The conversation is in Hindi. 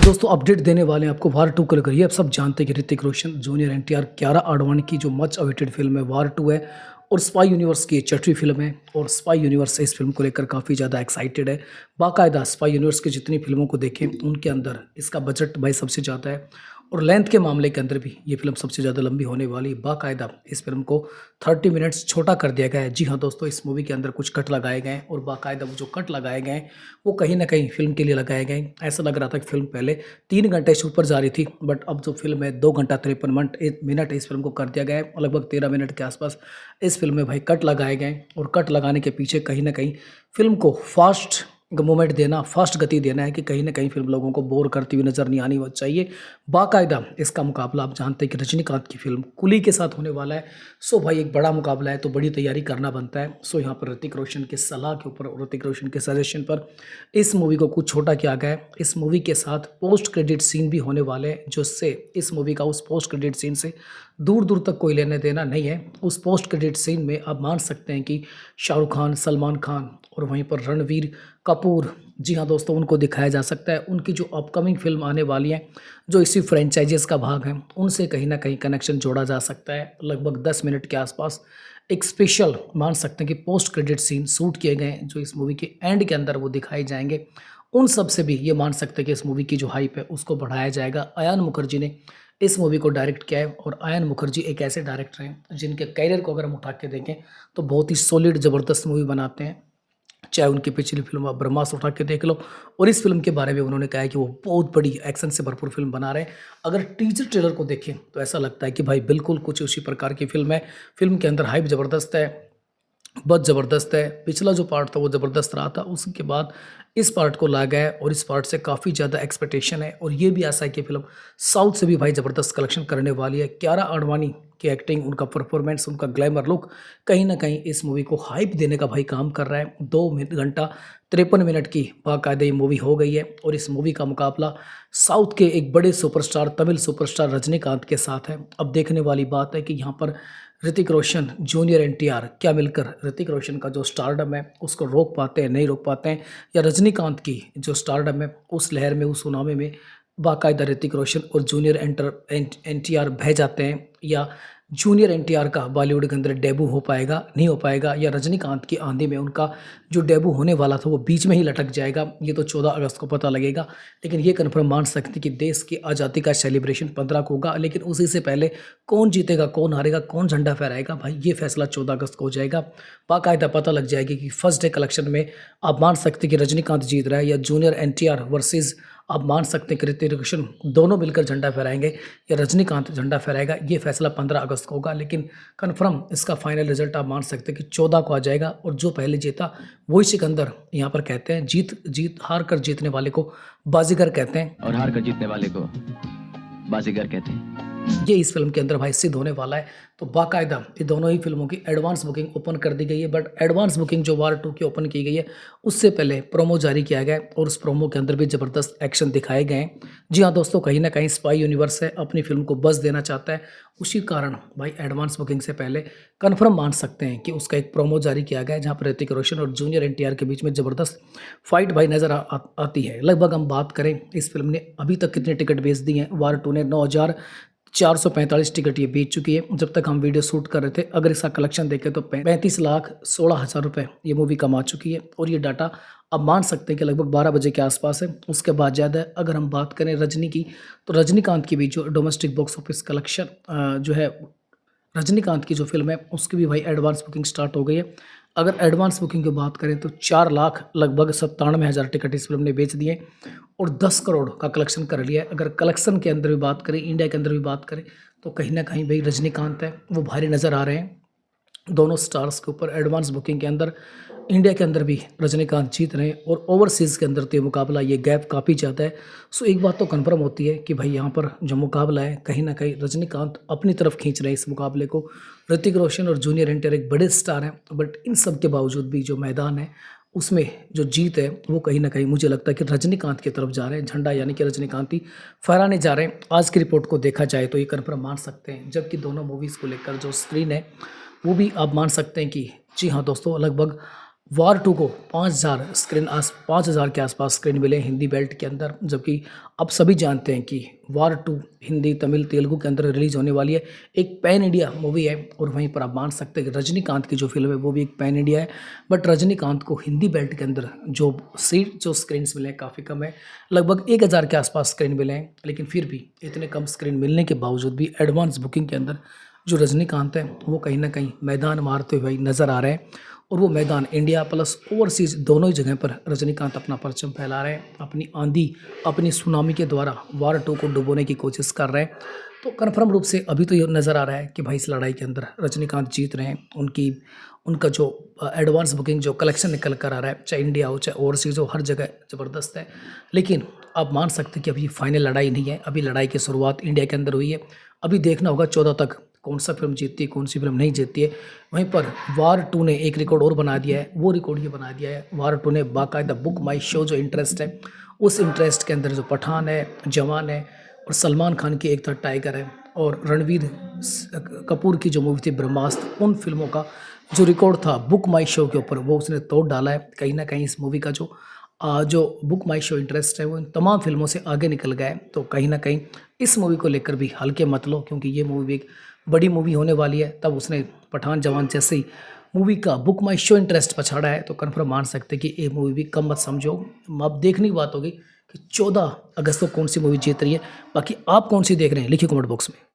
दोस्तों अपडेट देने वाले हैं आपको वार 2 को लेकर। ये आप सब जानते हैं कि ऋतिक रोशन, जूनियर एनटीआर, कियारा आडवाणी की जो मच अवेटेड फिल्म है वार 2 है और स्पाई यूनिवर्स की 6वीं फिल्म है। और स्पाई यूनिवर्स इस फिल्म को लेकर काफ़ी ज़्यादा एक्साइटेड है। बाकायदा स्पाई यूनिवर्स की जितनी फिल्मों को देखें उनके अंदर इसका बजट भाई सबसे ज़्यादा है और लेंथ के मामले के अंदर भी ये फिल्म सबसे ज़्यादा लंबी होने वाली है। बाकायदा इस फिल्म को 30 मिनट्स छोटा कर दिया गया है। जी हाँ दोस्तों, इस मूवी के अंदर कुछ कट लगाए गए हैं और बाकायदा वो जो कट लगाए गए हैं वो कहीं ना कहीं फिल्म के लिए लगाए गए हैं। ऐसा लग रहा था कि फिल्म पहले 3 घंटे से ऊपर जा रही थी, बट अब जो फिल्म है 2 घंटा 53 मिनट इस फिल्म को कर दिया गया है। लगभग 13 मिनट के आसपास इस फिल्म में भाई कट लगाए गए हैं और कट लगाने के पीछे कहीं ना कहीं फिल्म को फास्ट मूवमेंट देना, फास्ट गति देना है कि कहीं ना कहीं फिल्म लोगों को बोर करती हुई नजर नहीं आनी चाहिए। बाकायदा इसका मुकाबला आप जानते हैं कि रजनीकांत की फिल्म कुली के साथ होने वाला है। सो भाई एक बड़ा मुकाबला है तो बड़ी तैयारी करना बनता है। सो यहाँ पर ऋतिक रोशन के सलाह के ऊपर, ऋतिक रोशन के सजेशन पर इस मूवी को कुछ छोटा किया गया है। इस मूवी के साथ पोस्ट क्रेडिट सीन भी होने वाले हैं, जिससे इस मूवी का उस पोस्ट क्रेडिट सीन से दूर दूर तक कोई लेने देना नहीं है। उस पोस्ट क्रेडिट सीन में आप मान सकते हैं कि शाहरुख खान, सलमान खान और वहीं पर रणवीर कपूर, जी हाँ दोस्तों, उनको दिखाया जा सकता है। उनकी जो अपकमिंग फिल्म आने वाली है जो इसी फ्रेंचाइजीज का भाग है, उनसे कहीं ना कहीं कनेक्शन जोड़ा जा सकता है। लगभग 10 मिनट के आसपास एक स्पेशल मान सकते हैं कि पोस्ट क्रेडिट सीन शूट किए गए हैं जो इस मूवी के एंड के अंदर वो दिखाए जाएंगे। उन सब से भी ये मान सकते हैं कि इस मूवी की जो हाइप है उसको बढ़ाया जाएगा। अयान मुखर्जी ने इस मूवी को डायरेक्ट किया है और अयान मुखर्जी एक ऐसे डायरेक्टर हैं जिनके कैरियर को अगर हम उठा के देखें तो बहुत ही सॉलिड ज़बरदस्त मूवी बनाते हैं। चाहे उनकी पिछली फिल्म आप ब्रह्मास्त्र उठा के देख लो, और इस फिल्म के बारे में उन्होंने कहा है कि वो बहुत बड़ी एक्शन से भरपूर फिल्म बना रहे हैं। अगर टीजर ट्रेलर को देखें तो ऐसा लगता है कि भाई बिल्कुल कुछ उसी प्रकार की फिल्म है। फिल्म के अंदर हाइप ज़बरदस्त है, बहुत ज़बरदस्त है। पिछला जो पार्ट था वो ज़बरदस्त रहा था, उसके बाद इस पार्ट को लाया गया है और इस पार्ट से काफ़ी ज़्यादा एक्सपेक्टेशन है। और ये भी आशा है कि फिल्म साउथ से भी भाई ज़बरदस्त कलेक्शन करने वाली है। कियारा आडवाणी की एक्टिंग, उनका परफॉर्मेंस, उनका ग्लैमर लुक कहीं ना कहीं इस मूवी को हाइप देने का भाई काम कर रहा है। 2 घंटा 53 मिनट की बाकायदा ये मूवी हो गई है और इस मूवी का मुकाबला साउथ के एक बड़े सुपरस्टार, तमिल सुपरस्टार रजनीकांत के साथ है। अब देखने वाली बात है कि यहाँ पर ऋतिक रोशन, जूनियर एनटीआर क्या मिलकर ऋतिक रोशन का जो स्टारडम है उसको रोक पाते हैं, नहीं रोक पाते हैं, या रजनीकांत की जो स्टारडम है उस लहर में, उस सुनामी में बाकायदा ऋतिक रोशन और जूनियर एनटीआर बह जाते हैं, या जूनियर एनटीआर का बॉलीवुड के अंदर डेब्यू हो पाएगा, नहीं हो पाएगा, या रजनीकांत की आंधी में उनका जो डेब्यू होने वाला था वो बीच में ही लटक जाएगा। ये तो 14 अगस्त को पता लगेगा। लेकिन ये कन्फर्म मान सकते हैं कि देश की आज़ादी का सेलिब्रेशन 15 को होगा, लेकिन उसी से पहले कौन जीतेगा, कौन हारेगा, कौन झंडा फहराएगा, भाई ये फैसला 14 अगस्त को हो जाएगा। बाकायदा पता लग जाएगी कि फर्स्ट डे कलेक्शन में आप मान सकते हैं कि रजनीकांत जीत रहा है या जूनियर एनटीआर वर्सेस आप मान सकते हैं कि ऋतिक रोशन दोनों मिलकर झंडा फहराएंगे या रजनीकांत झंडा फहराएगा। ये फैसला 15 अगस्त को होगा, लेकिन कन्फर्म इसका फाइनल रिजल्ट आप मान सकते हैं कि 14 को आ जाएगा। और जो पहले जीता वही सिकंदर। यहाँ पर कहते हैं जीत हार कर जीतने वाले को बाजीगर कहते हैं, और हार कर जीतने वाले को बाजीगर कहते हैं। ये इस फिल्म के अंदर भाई सिद्ध होने वाला है। तो बाकायदा ये दोनों ही फिल्मों की एडवांस बुकिंग ओपन कर दी गई है, बट एडवांस बुकिंग जो वार 2 की ओपन की गई है उससे पहले प्रोमो जारी किया गया है और उस प्रोमो के अंदर भी ज़बरदस्त एक्शन दिखाए गए हैं। जी हाँ दोस्तों, कहीं ना कहीं स्पाई यूनिवर्स है अपनी फिल्म को बज़ देना चाहता है, उसी कारण भाई एडवांस बुकिंग से पहले कन्फर्म मान सकते हैं कि उसका एक प्रोमो जारी किया गया है जहाँ पर ऋतिक रोशन और जूनियर एनटीआर के बीच में ज़बरदस्त फाइट भाई नज़र आती है। लगभग हम बात करें इस फिल्म ने अभी तक कितने टिकट बेच दिए हैं, वार 2 ने 9,445 टिकट ये बेच चुकी है जब तक हम वीडियो शूट कर रहे थे। अगर इसका कलेक्शन देखें तो 35,16,000 रुपये ये मूवी कमा चुकी है और ये डाटा अब मान सकते हैं कि लगभग 12 बजे के आसपास है। उसके बाद ज़्यादा है। अगर हम बात करें रजनी की, तो रजनीकांत की भी जो डोमेस्टिक बॉक्स ऑफिस कलेक्शन जो है, रजनीकांत की जो फिल्म है उसकी भी भाई एडवांस बुकिंग स्टार्ट हो गई है। अगर एडवांस बुकिंग की बात करें तो 4 लाख लगभग 97,000 टिकट इस फिल्म ने बेच दिए और 10 करोड़ का कलेक्शन कर लिया है। अगर कलेक्शन के अंदर भी बात करें, इंडिया के अंदर भी बात करें, तो कहीं ना कहीं भाई रजनीकांत है वो भारी नज़र आ रहे हैं दोनों स्टार्स के ऊपर। एडवांस बुकिंग के अंदर इंडिया के अंदर भी रजनीकांत जीत रहे हैं और ओवरसीज़ के अंदर तो ये मुकाबला, ये गैप काफ़ी ज़्यादा है। सो एक बात तो कन्फर्म होती है कि भाई यहाँ पर जो मुकाबला है कहीं ना कहीं रजनीकांत अपनी तरफ खींच रहे हैं इस मुकाबले को। ऋतिक रोशन और जूनियर एनटीआर एक बड़े स्टार हैं, बट इन सब के बावजूद भी जो मैदान है उसमें जो जीत है वो कहीं ना कहीं मुझे लगता है कि रजनीकांत की तरफ जा रहे हैं। झंडा यानी कि रजनीकांत ही फहराने जा रहे हैं। आज की रिपोर्ट को देखा जाए तो ये कन्फर्म मान सकते हैं, जबकि दोनों मूवीज़ को लेकर जो स्क्रीन है वो भी आप मान सकते हैं कि जी हाँ दोस्तों, लगभग वार 2 को 5,000 के आसपास स्क्रीन मिले हिंदी बेल्ट के अंदर, जबकि आप सभी जानते हैं कि वार 2 हिंदी, तमिल, तेलुगु के अंदर रिलीज़ होने वाली है। एक पैन इंडिया मूवी है और वहीं पर आप मान सकते हैं कि रजनीकांत की जो फ़िल्म है वो भी एक पैन इंडिया है। बट रजनीकांत को हिंदी बेल्ट के अंदर जो स्क्रीन्स मिले हैं काफ़ी कम है। लगभग 1,000 के आसपास स्क्रीन मिले हैं, लेकिन फिर भी इतने कम स्क्रीन मिलने के बावजूद भी एडवांस बुकिंग के अंदर जो रजनीकांत हैं वो कहीं न कहीं मैदान मारते हुए नज़र आ रहे हैं। और वो मैदान इंडिया प्लस ओवरसीज़ दोनों ही जगह पर रजनीकांत अपना परचम फहला रहे हैं। अपनी आंधी, अपनी सुनामी के द्वारा वार 2 को डुबोने की कोशिश कर रहे हैं। तो कन्फर्म रूप से अभी तो ये नज़र आ रहा है कि भाई इस लड़ाई के अंदर रजनीकांत जीत रहे हैं। उनका जो एडवांस बुकिंग जो कलेक्शन निकल कर आ रहा है, चाहे इंडिया हो चाहे ओवरसीज़ हो, हर जगह ज़बरदस्त है। लेकिन आप मान सकते हैं कि अभी फाइनल लड़ाई नहीं है, अभी लड़ाई की शुरुआत इंडिया के अंदर हुई है। अभी देखना होगा 14 तक कौन सा फ़िल्म जीतती है, कौन सी फ़िल्म नहीं जीतती है। वहीं पर वार 2 ने एक रिकॉर्ड और बना दिया है, वो रिकॉर्ड ये बना दिया है, वार 2 ने बाकायदा बुक माई शो जो इंटरेस्ट है, उस इंटरेस्ट के अंदर जो पठान है, जवान है और सलमान खान की एक था टाइगर है और रणवीर कपूर की जो मूवी थी ब्रह्मास्त्र, उन फिल्मों का जो रिकॉर्ड था बुक माई शो के ऊपर वो उसने तोड़ डाला है। कहीं न कहीं इस मूवी का जो बुक माई शो इंटरेस्ट है वो इन तमाम फ़िल्मों से आगे निकल गया है। तो कहीं न कहीं इस मूवी को लेकर भी हल्के मत लो, क्योंकि ये मूवी भी एक बड़ी मूवी होने वाली है। तब उसने पठान, जवान जैसी मूवी का बुक माई शो इंटरेस्ट पछाड़ा है, तो कन्फर्म मान सकते हैं कि ये मूवी भी कम मत समझो। अब देखने की बात होगी कि 14 अगस्त को कौन सी मूवी जीत रही है। बाकी आप कौन सी देख रहे हैं, लिखिए कमेंट बॉक्स में।